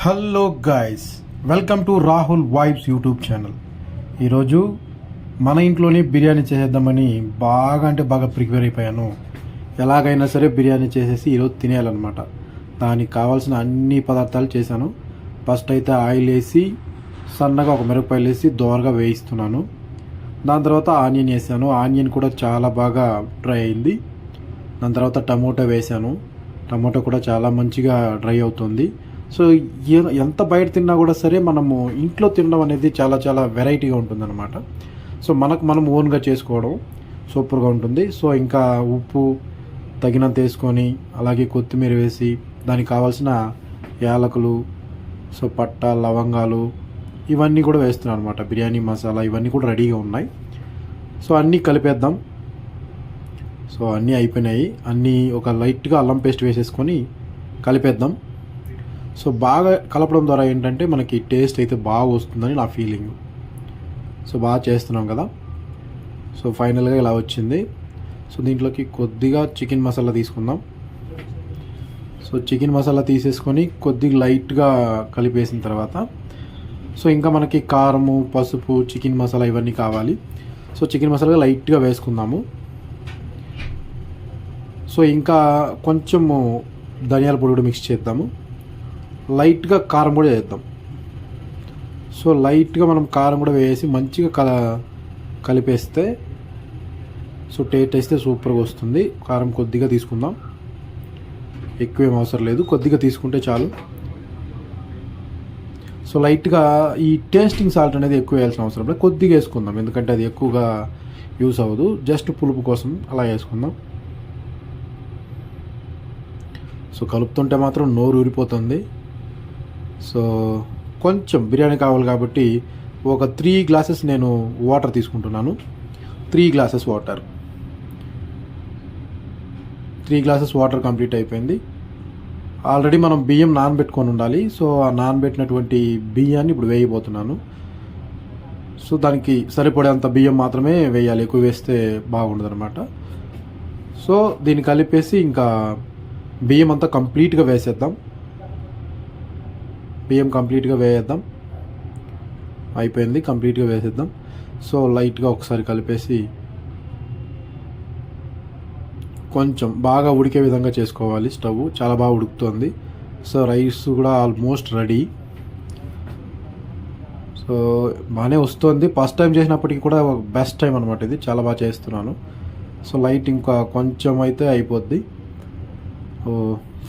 Hello guys, welcome to Rahul vibes YouTube channel. ఈరోజు మన ఇంట్లోనే బిర్యానీ చేసేద్దామని బాగా ప్రిపేర్ అయిపోయాను. ఎలాగైనా సరే బిర్యానీ చేసేసి ఈరోజు తినేయాలన్నమాట. దానికి కావాల్సిన అన్ని పదార్థాలు చేశాను. ఫస్ట్ అయితే ఆయిల్ వేసి సన్నగా ఒక మిరపకాయలు వేసి దోరగా వేయిస్తున్నాను. దాని తర్వాత ఆనియన్ వేసాను. ఆనియన్ కూడా చాలా బాగా డ్రై అయింది. దాని తర్వాత టమోటా వేసాను. టమోటా కూడా చాలా మంచిగా డ్రై అవుతుంది. సో ఎంత బయట తిన్నా కూడా సరే మనము ఇంట్లో తినడం అనేది చాలా వెరైటీగా ఉంటుందన్నమాట. సో మనం ఓన్గా చేసుకోవడం సూపర్గా ఉంటుంది. సో ఇంకా ఉప్పు తగినంత వేసుకొని అలాగే కొత్తిమీర వేసి దానికి కావాల్సిన యాలకులు, సో పట్ట, లవంగాలు ఇవన్నీ కూడా వేస్తున్నాను అనమాట. బిర్యానీ మసాలా ఇవన్నీ కూడా రెడీగా ఉన్నాయి. సో అన్నీ కలిపేద్దాం. సో అన్నీ అయిపోయినాయి. అన్నీ ఒక లైట్గా అల్లం పేస్ట్ వేసేసుకొని కలిపేద్దాం. సో బాగా కలపడం ద్వారా ఏంటంటే మనకి టేస్ట్ అయితే బాగా వస్తుందని నా ఫీలింగ్. సో బాగా చేస్తున్నాం కదా. సో ఫైనల్గా ఇలా వచ్చింది. సో దీంట్లోకి కొద్దిగా చికెన్ మసాలా తీసుకుందాం. సో చికెన్ మసాలా తీసేసుకొని కొద్దిగా లైట్గా కలిపేసిన తర్వాత సో ఇంకా మనకి కారము, పసుపు, చికెన్ మసాలా ఇవన్నీ కావాలి. సో చికెన్ మసాలా లైట్గా వేసుకుందాము. సో ఇంకా కొంచెము ధనియాల పొడి కూడా మిక్స్ చేద్దాము. లైట్గా కారం కూడా వేద్దాం. సో లైట్గా మనం కారం కూడా వేసి మంచిగా కలిపేస్తే సో టేస్ట్ వేస్తే సూపర్గా వస్తుంది. కారం కొద్దిగా తీసుకుందాం, ఎక్కువేం అవసరం లేదు, కొద్దిగా తీసుకుంటే చాలు. సో లైట్గా ఈ టేస్టింగ్ సాల్ట్ అనేది ఎక్కువ వేయాల్సిన అవసరం లేదు, కొద్దిగా వేసుకుందాం. ఎందుకంటే అది ఎక్కువగా యూస్ అవ్వదు, జస్ట్ పులుపు కోసం అలా వేసుకుందాం. సో కలుపుతుంటే మాత్రం నోరు ఊరిపోతుంది. సో కొంచెం బిర్యానీ కావాలి కాబట్టి ఒక 3 గ్లాసెస్ నేను వాటర్ తీసుకుంటున్నాను. 3 glasses water 3 glasses water complete అయిపోయింది. ఆల్రెడీ మనం బియ్యం నానబెట్టుకొని ఉండాలి. సో ఆ నానబెట్టినటువంటి బియ్యాన్ని ఇప్పుడు వేయబోతున్నాను. సో దానికి సరిపడేంత బియ్యం మాత్రమే వేయాలి, ఎక్కువ వేస్తే బాగుండదు అనమాట. సో దీన్ని కలిపేసి ఇంకా బియ్యం అంతా కంప్లీట్గా వేసేద్దాం. బియ్యం కంప్లీట్గా వేసేద్దాం. అయిపోయింది, కంప్లీట్గా వేసేద్దాం. సో లైట్గా ఒకసారి కలిపేసి కొంచెం బాగా ఉడికే విధంగా చేసుకోవాలి. స్టవ్ చాలా బాగా ఉడుకుతుంది. సో రైస్ కూడా ఆల్మోస్ట్ రెడీ. సో బాగానే వస్తుంది. ఫస్ట్ టైం చేసినప్పటికీ కూడా బెస్ట్ టైం అనమాట ఇది. చాలా బాగా చేస్తున్నాను. సో లైట్ ఇంకా కొంచెం అయితే అయిపోద్ది.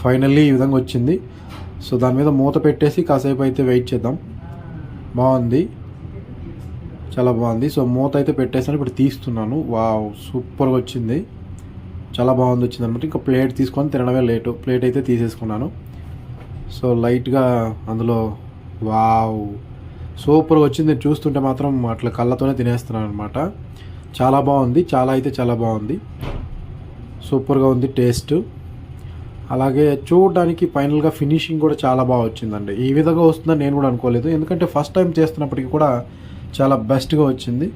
ఫైనల్లీ ఈ విధంగా వచ్చింది. సో దాని మీద మూత పెట్టేసి కాసేపు అయితే వెయిట్ చేద్దాం. బాగుంది, చాలా బాగుంది. సో మూత అయితే పెట్టేసాను, ఇప్పుడు తీస్తున్నాను. వావ్, సూపర్గా వచ్చింది, చాలా బాగుంది వచ్చింది అనమాట. ఇంకా ప్లేట్ తీసుకొని తినడమే లేటు. ప్లేట్ అయితే తీసేసుకున్నాను. సో లైట్గా అందులో వావ్ సూపర్గా వచ్చింది. చూస్తుంటే మాత్రం అట్లా కళ్ళతోనే తినేస్తున్నాను అనమాట. చాలా బాగుంది, చాలా బాగుంది, సూపర్గా ఉంది టేస్ట్. అలాగే చూడడానికి ఫైనల్గా ఫినిషింగ్ కూడా చాలా బాగా వచ్చిందండి. ఈ విధంగా వస్తుందని నేను కూడా అనుకోలేదు, ఎందుకంటే ఫస్ట్ టైం చేస్తున్నప్పటికీ కూడా చాలా బెస్ట్గా వచ్చింది.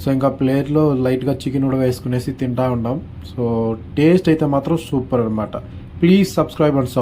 సో ఇంకా ప్లేట్లో లైట్గా చికెన్ కూడా వేసుకునేసి తింటా ఉన్నాం. సో టేస్ట్ అయితే మాత్రం సూపర్ అనమాట. Please subscribe and